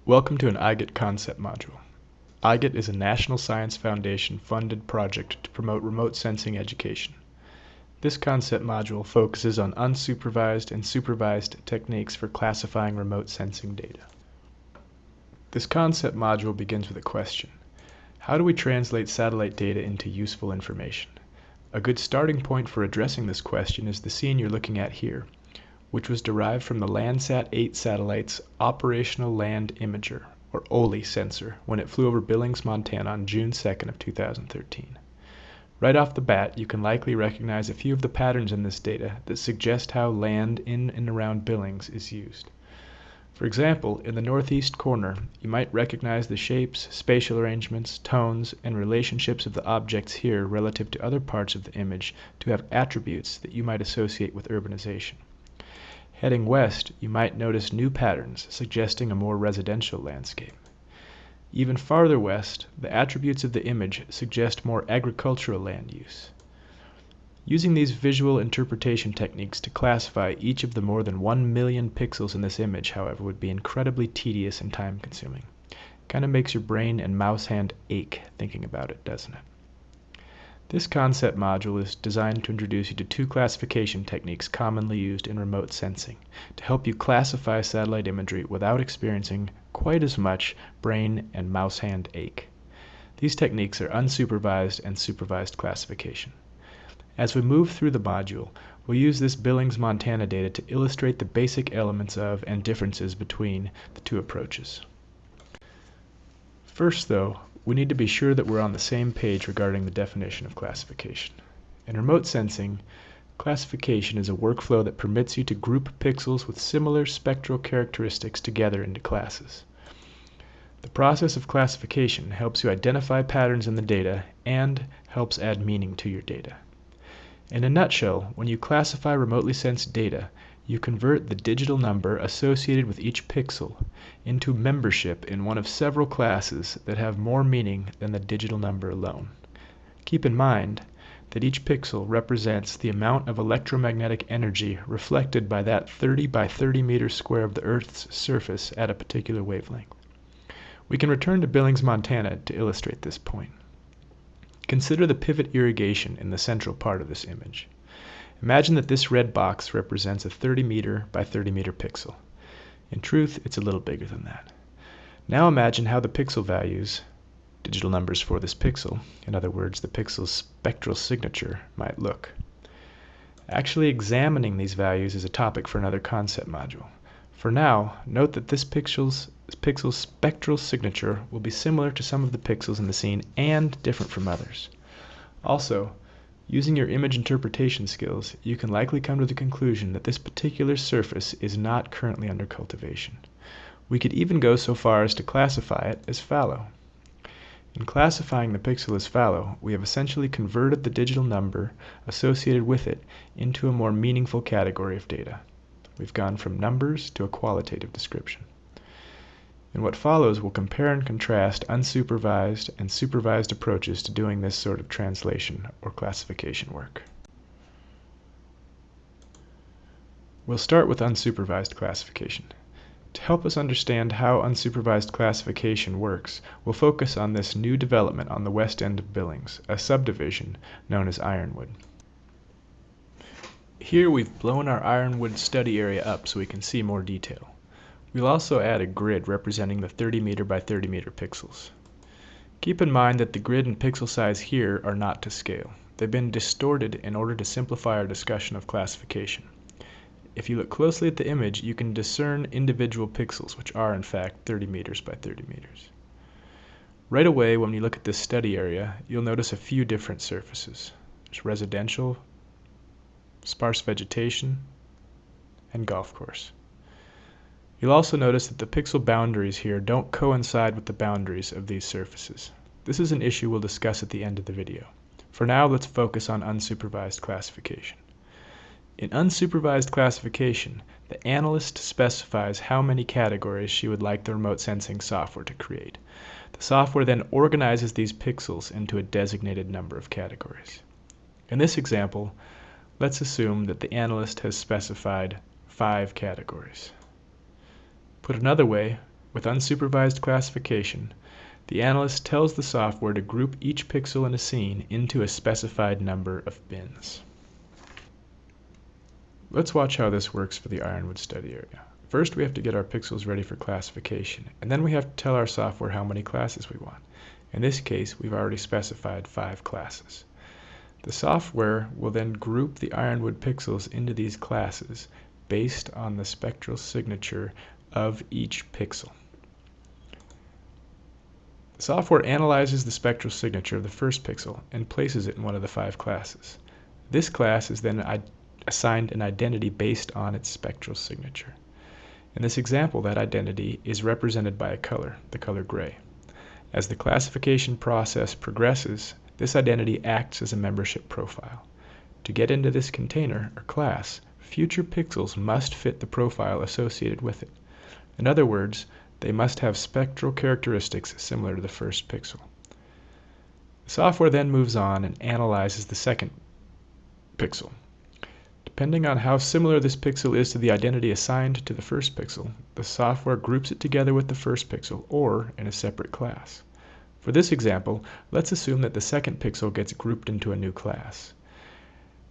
Welcome to an iGETT concept module. iGETT is a National Science Foundation funded project to promote remote sensing education. This concept module focuses on unsupervised and supervised techniques for classifying remote sensing data. This concept module begins with a question. How do we translate satellite data into useful information? A good starting point for addressing this question is the scene you're looking at here, which was derived from the Landsat 8 satellite's Operational Land Imager, or OLI sensor, when it flew over Billings, Montana on June 2nd of 2013. Right off the bat, you can likely recognize a few of the patterns in this data that suggest how land in and around Billings is used. For example, in the northeast corner, you might recognize the shapes, spatial arrangements, tones, and relationships of the objects here relative to other parts of the image to have attributes that you might associate with urbanization. Heading west, you might notice new patterns suggesting a more residential landscape. Even farther west, the attributes of the image suggest more agricultural land use. Using these visual interpretation techniques to classify each of the more than 1 million pixels in this image, however, would be incredibly tedious and time-consuming. Kind of makes your brain and mouse hand ache thinking about it, doesn't it? This concept module is designed to introduce you to two classification techniques commonly used in remote sensing to help you classify satellite imagery without experiencing quite as much brain and mouse hand ache. These techniques are unsupervised and supervised classification. As we move through the module, we'll use this Billings, Montana data to illustrate the basic elements of and differences between the two approaches. First, though, we need to be sure that we're on the same page regarding the definition of classification. In remote sensing, classification is a workflow that permits you to group pixels with similar spectral characteristics together into classes. The process of classification helps you identify patterns in the data and helps add meaning to your data. In a nutshell, when you classify remotely sensed data, you convert the digital number associated with each pixel into membership in one of several classes that have more meaning than the digital number alone. Keep in mind that each pixel represents the amount of electromagnetic energy reflected by that 30 by 30 meter square of the Earth's surface at a particular wavelength. We can return to Billings, Montana to illustrate this point. Consider the pivot irrigation in the central part of this image. Imagine that this red box represents a 30 meter by 30 meter pixel. In truth, it's a little bigger than that. Now imagine how the pixel values, digital numbers for this pixel, in other words, the pixel's spectral signature, might look. Actually examining these values is a topic for another concept module. For now, note that this pixel's spectral signature will be similar to some of the pixels in the scene and different from others. Also, using your image interpretation skills, you can likely come to the conclusion that this particular surface is not currently under cultivation. We could even go so far as to classify it as fallow. In classifying the pixel as fallow, we have essentially converted the digital number associated with it into a more meaningful category of data. We've gone from numbers to a qualitative description. In what follows, we'll compare and contrast unsupervised and supervised approaches to doing this sort of translation or classification work. We'll start with unsupervised classification. To help us understand how unsupervised classification works, we'll focus on this new development on the west end of Billings, a subdivision known as Ironwood. Here we've blown our Ironwood study area up so we can see more detail. We'll also add a grid representing the 30 meter by 30 meter pixels. Keep in mind that the grid and pixel size here are not to scale. They've been distorted in order to simplify our discussion of classification. If you look closely at the image, you can discern individual pixels, which are in fact 30 meters by 30 meters. Right away, when you look at this study area, you'll notice a few different surfaces. There's residential, sparse vegetation, and golf course. You'll also notice that the pixel boundaries here don't coincide with the boundaries of these surfaces. This is an issue we'll discuss at the end of the video. For now, let's focus on unsupervised classification. In unsupervised classification, the analyst specifies how many categories she would like the remote sensing software to create. The software then organizes these pixels into a designated number of categories. In this example, let's assume that the analyst has specified 5 categories. Put another way, with unsupervised classification, the analyst tells the software to group each pixel in a scene into a specified number of bins. Let's watch how this works for the Ironwood study area. First, we have to get our pixels ready for classification, and then we have to tell our software how many classes we want. In this case, we've already specified 5 classes. The software will then group the Ironwood pixels into these classes based on the spectral signature of each pixel. The software analyzes the spectral signature of the first pixel and places it in one of the 5 classes. This class is then assigned an identity based on its spectral signature. In this example, that identity is represented by a color, the color gray. As the classification process progresses, this identity acts as a membership profile. To get into this container or class, future pixels must fit the profile associated with it. In other words, they must have spectral characteristics similar to the first pixel. The software then moves on and analyzes the second pixel. Depending on how similar this pixel is to the identity assigned to the first pixel, the software groups it together with the first pixel or in a separate class. For this example, let's assume that the second pixel gets grouped into a new class.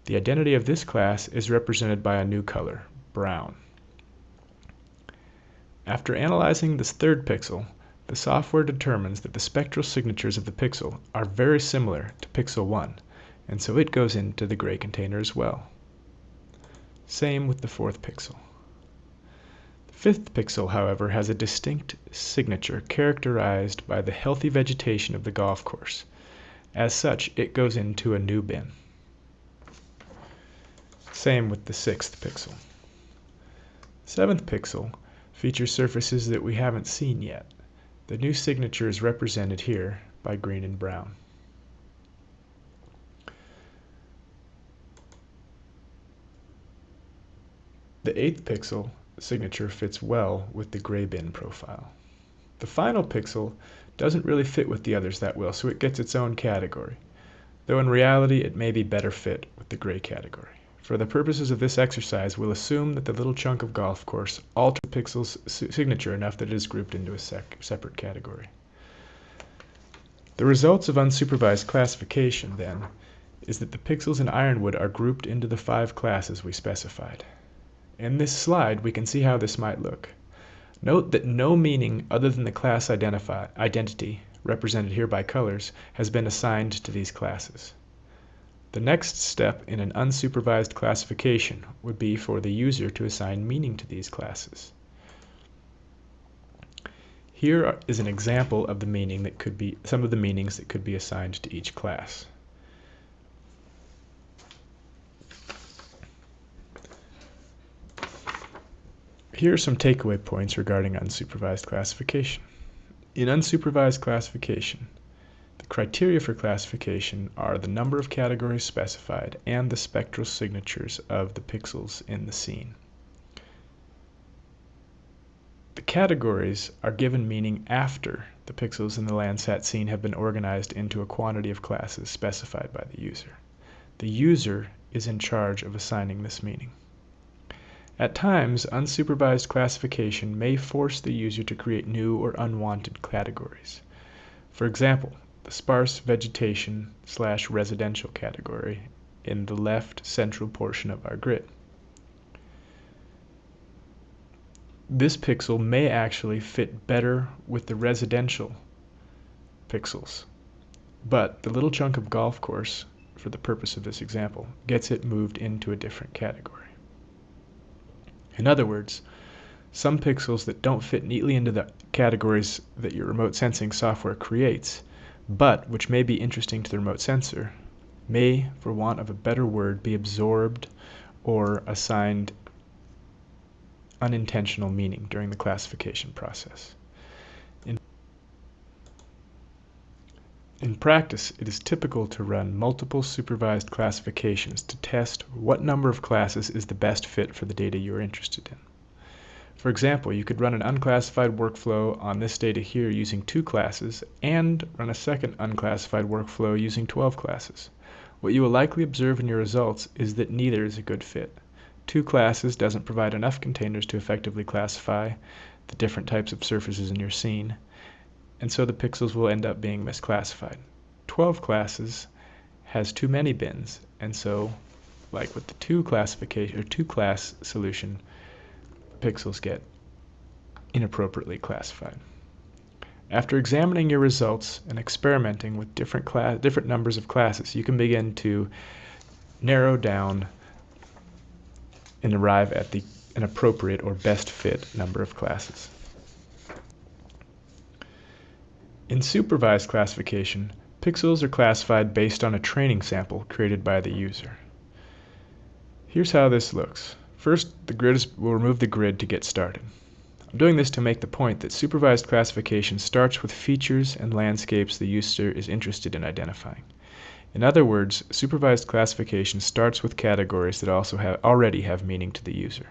The identity of this class is represented by a new color, brown. After analyzing this third pixel, the software determines that the spectral signatures of the pixel are very similar to pixel 1, and so it goes into the gray container as well. Same with the fourth pixel. The fifth pixel, however, has a distinct signature characterized by the healthy vegetation of the golf course. As such, it goes into a new bin. Same with the sixth pixel. The seventh pixel features surfaces that we haven't seen yet. The new signature is represented here by green and brown. The eighth pixel signature fits well with the gray bin profile. The final pixel doesn't really fit with the others that well, so it gets its own category, though in reality it may be better fit with the gray category. For the purposes of this exercise, we'll assume that the little chunk of golf course alters the pixel's signature enough that it is grouped into a separate category. The results of unsupervised classification, then, is that the pixels in Ironwood are grouped into the 5 classes we specified. In this slide, we can see how this might look. Note that no meaning other than the class identity, represented here by colors, has been assigned to these classes. The next step in an unsupervised classification would be for the user to assign meaning to these classes. Here is an example of the meaning that could be some of the meanings that could be assigned to each class. Here are some takeaway points regarding unsupervised classification. In unsupervised classification, the criteria for classification are the number of categories specified and the spectral signatures of the pixels in the scene. The categories are given meaning after the pixels in the Landsat scene have been organized into a quantity of classes specified by the user. The user is in charge of assigning this meaning. At times, unsupervised classification may force the user to create new or unwanted categories. For example, the sparse vegetation/residential category in the left central portion of our grid. This pixel may actually fit better with the residential pixels, but the little chunk of golf course, for the purpose of this example, gets it moved into a different category. In other words, some pixels that don't fit neatly into the categories that your remote sensing software creates, but which may be interesting to the remote sensor, may, for want of a better word, be absorbed or assigned unintentional meaning during the classification process. In practice, it is typical to run multiple supervised classifications to test what number of classes is the best fit for the data you are interested in. For example, you could run an unclassified workflow on this data here using 2 classes and run a second unclassified workflow using 12 classes. What you will likely observe in your results is that neither is a good fit. 2 classes doesn't provide enough containers to effectively classify. the different types of surfaces in your scene, and so the pixels will end up being misclassified. 12 classes has too many bins, and so, like with the two-class solution, pixels get inappropriately classified. After examining your results and experimenting with different numbers of classes, you can begin to narrow down and arrive at an appropriate or best fit number of classes. In supervised classification, pixels are classified based on a training sample created by the user. Here's how this looks. First, we'll remove the grid to get started. I'm doing this to make the point that supervised classification starts with features and landscapes the user is interested in identifying. In other words, supervised classification starts with categories that already have meaning to the user.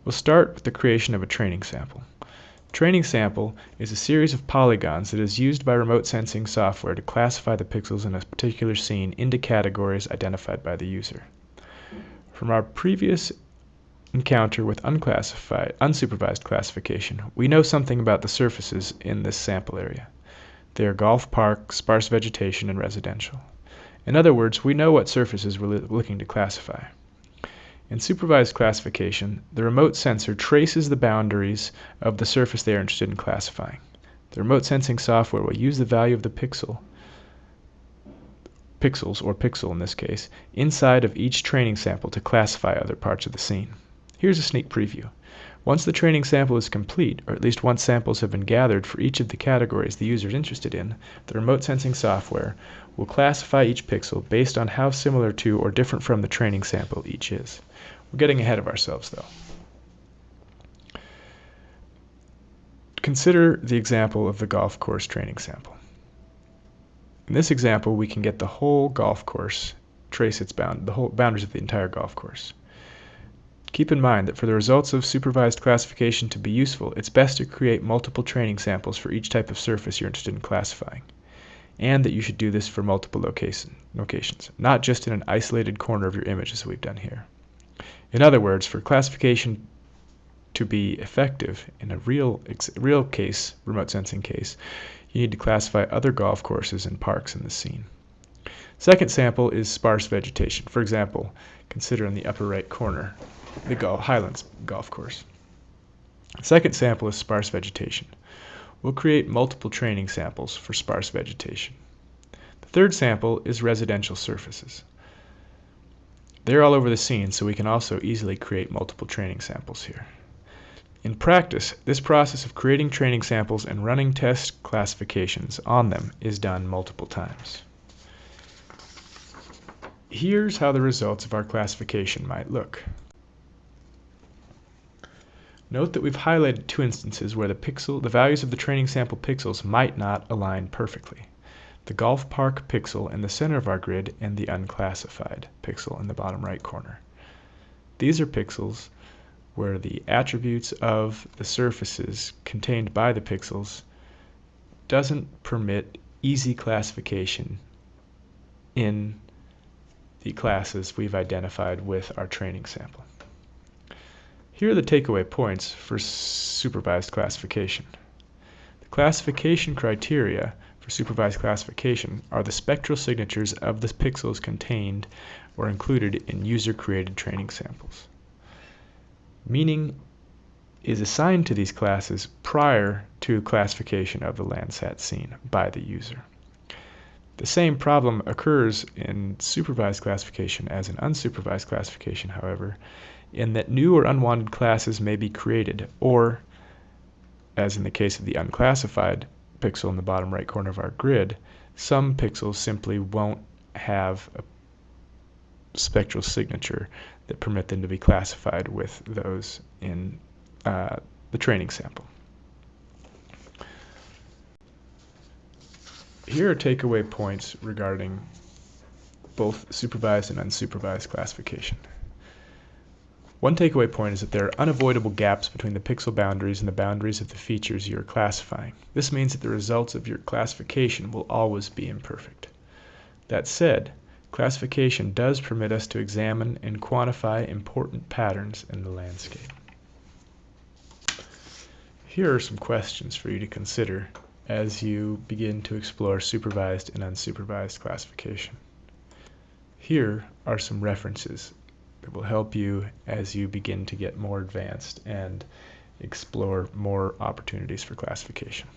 We'll start with the creation of a training sample. A training sample is a series of polygons that is used by remote sensing software to classify the pixels in a particular scene into categories identified by the user. From our previous encounter with unsupervised classification, we know something about the surfaces in this sample area. They are golf park, sparse vegetation, and residential. In other words, we know what surfaces we're looking to classify. In supervised classification, the remote sensor traces the boundaries of the surface they are interested in classifying. The remote sensing software will use the value of the pixels, or pixel in this case, inside of each training sample to classify other parts of the scene. Here's a sneak preview. Once the training sample is complete, or at least once samples have been gathered for each of the categories the user is interested in, the remote sensing software will classify each pixel based on how similar to or different from the training sample each is. We're getting ahead of ourselves, though. Consider the example of the golf course training sample. In this example, we can get the whole golf course, trace the whole boundaries of the entire golf course. Keep in mind that for the results of supervised classification to be useful, it's best to create multiple training samples for each type of surface you're interested in classifying, and that you should do this for multiple locations, not just in an isolated corner of your image as we've done here. In other words, for classification to be effective in a real case, remote sensing case, you need to classify other golf courses and parks in the scene. Second sample is sparse vegetation. For example, consider in the upper right corner the Highlands golf course. Second sample is sparse vegetation. We'll create multiple training samples for sparse vegetation. The third sample is residential surfaces. They're all over the scene, so we can also easily create multiple training samples here. In practice, this process of creating training samples and running test classifications on them is done multiple times. Here's how the results of our classification might look. Note that we've highlighted two instances where the values of the training sample pixels might not align perfectly. The golf park pixel in the center of our grid and the unclassified pixel in the bottom right corner. These are pixels where the attributes of the surfaces contained by the pixels doesn't permit easy classification in the classes we've identified with our training sample. Here are the takeaway points for supervised classification. The classification criteria for supervised classification are the spectral signatures of the pixels contained or included in user-created training samples. Meaning is assigned to these classes prior to classification of the Landsat scene by the user. The same problem occurs in supervised classification as in unsupervised classification, however, in that new or unwanted classes may be created, or, as in the case of the unclassified pixel in the bottom right corner of our grid, some pixels simply won't have a spectral signature that permit them to be classified with those in the training sample. Here are takeaway points regarding both supervised and unsupervised classification. One takeaway point is that there are unavoidable gaps between the pixel boundaries and the boundaries of the features you are classifying. This means that the results of your classification will always be imperfect. That said, classification does permit us to examine and quantify important patterns in the landscape. Here are some questions for you to consider as you begin to explore supervised and unsupervised classification. Here are some references that will help you as you begin to get more advanced and explore more opportunities for classification.